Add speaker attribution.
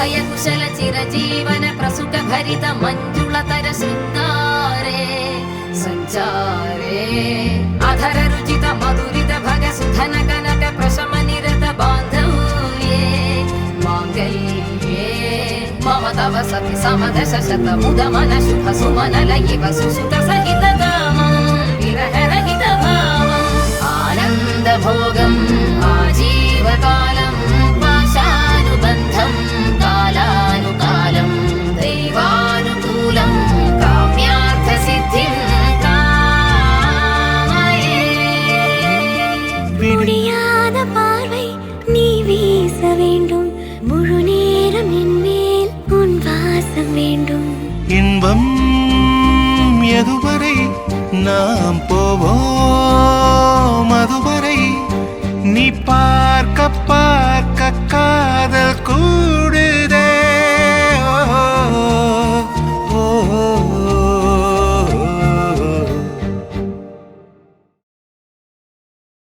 Speaker 1: अभय कुशल चिरजीवन प्रसुख भरित मंजुलतर शृंगारे संचारे अधर रुचित मधुरित भग सुधन कनक प्रशम निरत बांधव्ये मांगल्ये मम तव सति समदश शत मुद मन शुभ सुमन लयिव सुसुत सहित कामं विरह रहित भावम् आनंद भोगम् आजीवकालम् पाशानुबन्धं कालानुकालं दैवानुकूलं काम्यार्थ सिद्धिं कामये
Speaker 2: முடியாத பார்வை நீ வீச வேண்டும் முழு நேரம் என் மேல் உன் வாசம் வேண்டும்
Speaker 3: இன்பம் எதுவரை நாம் போவோம் அதுவரை